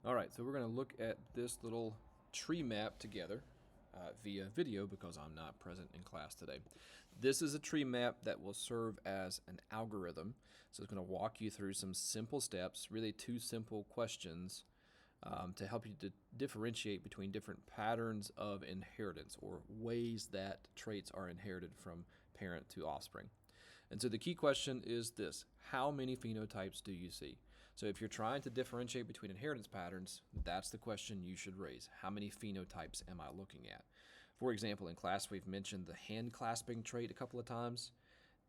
All right, so we're going to look at this little tree map together via video because I'm not present in class today. This is a tree map that will serve as an algorithm. So it's going to walk you through some simple steps, really two simple questions to help you to differentiate between different patterns of inheritance or ways that traits are inherited from parent to offspring. And so the key question is this: how many phenotypes do you see? So if you're trying to differentiate between inheritance patterns, that's the question you should raise. How many phenotypes am I looking at? For example, in class we've mentioned the hand clasping trait a couple of times.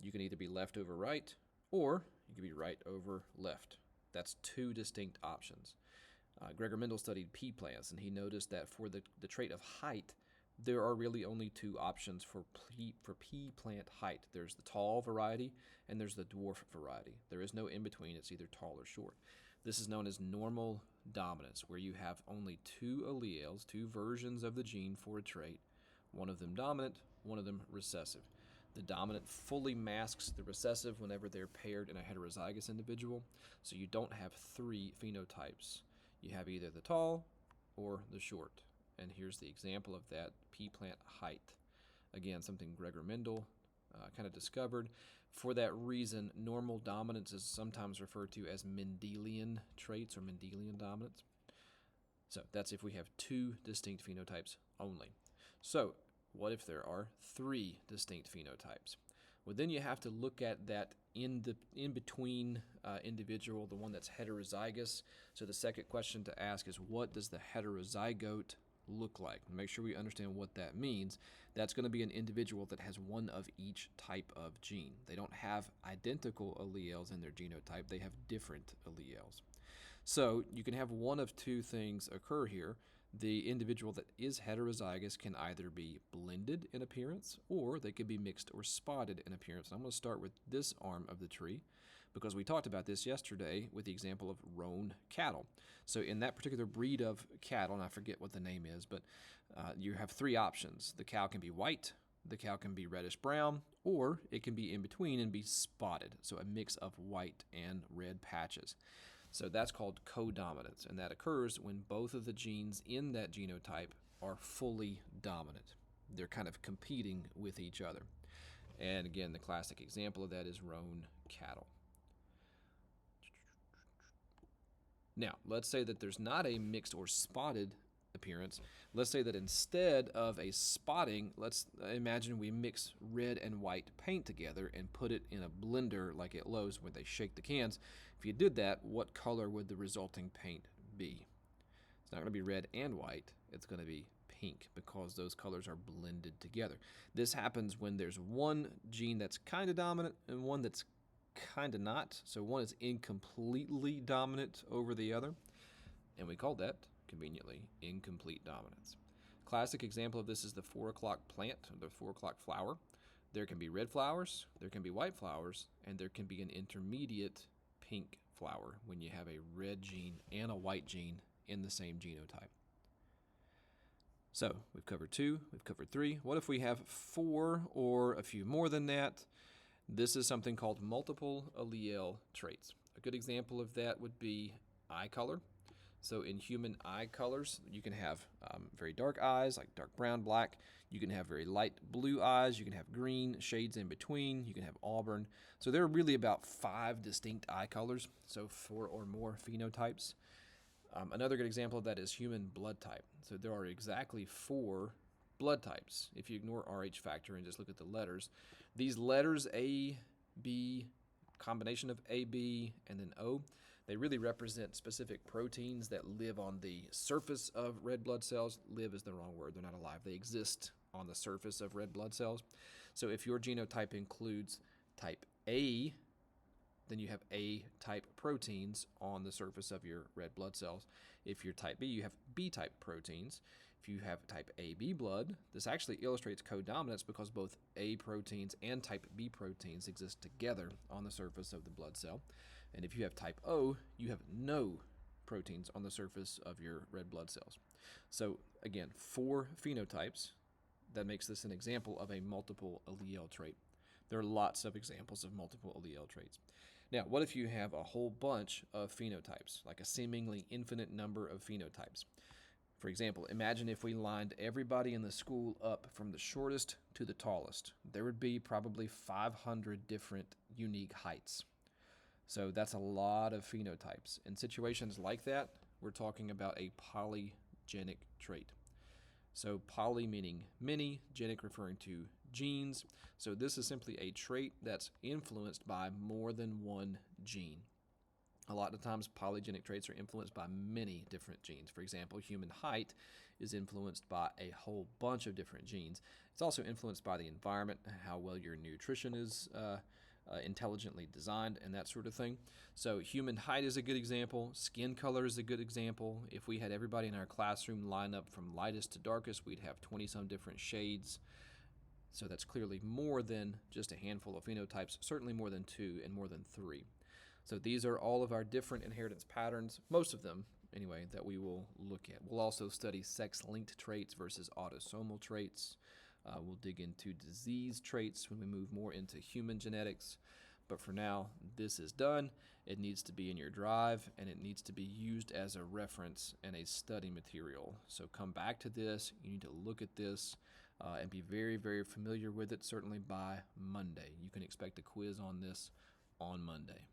You can either be left over right or you can be right over left. That's two distinct options. Gregor Mendel studied pea plants, and he noticed that for the trait of height, there are really only two options for pea plant height. There's the tall variety and there's the dwarf variety. There is no in between. It's either tall or short. This is known as normal dominance, where you have only two alleles, two versions of the gene for a trait, one of them dominant, one of them recessive. The dominant fully masks the recessive whenever they're paired in a heterozygous individual, so you don't have three phenotypes. You have either the tall or the short. And here's the example of that pea plant height. Again, something Gregor Mendel kind of discovered. For that reason, normal dominance is sometimes referred to as Mendelian traits or Mendelian dominance. So that's if we have two distinct phenotypes only. So what if there are three distinct phenotypes? Well, then you have to look at that in between individual, the one that's heterozygous. So the second question to ask is, what does the heterozygote look like? Make sure we understand what that means. That's going to be an individual that has one of each type of gene. They don't have identical alleles in their genotype. They have different alleles. So you can have one of two things occur here. The individual that is heterozygous can either be blended in appearance or they could be mixed or spotted in appearance. And I'm going to start with this arm of the tree because we talked about this yesterday with the example of roan cattle. So in that particular breed of cattle, and I forget what the name is, but you have three options. The cow can be white, the cow can be reddish brown, or it can be in between and be spotted, so a mix of white and red patches. So that's called codominance, and that occurs when both of the genes in that genotype are fully dominant. They're kind of competing with each other. And again, the classic example of that is roan cattle. Now, let's say that there's not a mixed or spotted appearance. Let's say that instead of a spotting, let's imagine we mix red and white paint together and put it in a blender like at Lowe's when they shake the cans. If you did that, what color would the resulting paint be? It's not going to be red and white. It's going to be pink because those colors are blended together. This happens when there's one gene that's kind of dominant and one that's kind of not. So one is incompletely dominant over the other, and we call that conveniently incomplete dominance. Classic example of this is the 4 o'clock plant, or the 4 o'clock flower. There can be red flowers, there can be white flowers, and there can be an intermediate pink flower when you have a red gene and a white gene in the same genotype. So we've covered 2, we've covered 3. What if we have 4 or a few more than that? This is something called multiple allele traits. A good example of that would be eye color. So in human eye colors, you can have very dark eyes, like dark brown, black. You can have very light blue eyes. You can have green, shades in between. You can have auburn. So there are really about 5 distinct eye colors, so 4 or more phenotypes. Another good example of that is human blood type. So there are exactly 4 blood types. If you ignore Rh factor and just look at the letters, these letters A, B, combination of A, B, and then O, they really represent specific proteins that live on the surface of red blood cells. Live is the wrong word. They're not alive. They exist on the surface of red blood cells. So if your genotype includes type A, then you have A-type proteins on the surface of your red blood cells. If you're type B, you have B-type proteins. If you have type AB blood, this actually illustrates codominance because both A proteins and type B proteins exist together on the surface of the blood cell. And if you have type O, you have no proteins on the surface of your red blood cells. So again, 4 phenotypes. That makes this an example of a multiple allele trait. There are lots of examples of multiple allele traits. Now, what if you have a whole bunch of phenotypes, like a seemingly infinite number of phenotypes? For example, imagine if we lined everybody in the school up from the shortest to the tallest. There would be probably 500 different unique heights. So that's a lot of phenotypes. In situations like that, we're talking about a polygenic trait. So poly meaning many, genic referring to genes. So this is simply a trait that's influenced by more than one gene. A lot of times polygenic traits are influenced by many different genes. For example, human height is influenced by a whole bunch of different genes. It's also influenced by the environment, how well your nutrition is intelligently designed, and that sort of thing. So human height is a good example. Skin color is a good example. If we had everybody in our classroom line up from lightest to darkest, we'd have 20-some different shades. So that's clearly more than just a handful of phenotypes, certainly more than 2 and more than 3. So these are all of our different inheritance patterns, most of them anyway, that we will look at. We'll also study sex-linked traits versus autosomal traits. We'll dig into disease traits when we move more into human genetics. But for now, this is done. It needs to be in your drive, and it needs to be used as a reference and a study material. So come back to this. You need to look at this and be very, very familiar with it, certainly by Monday. You can expect a quiz on this on Monday.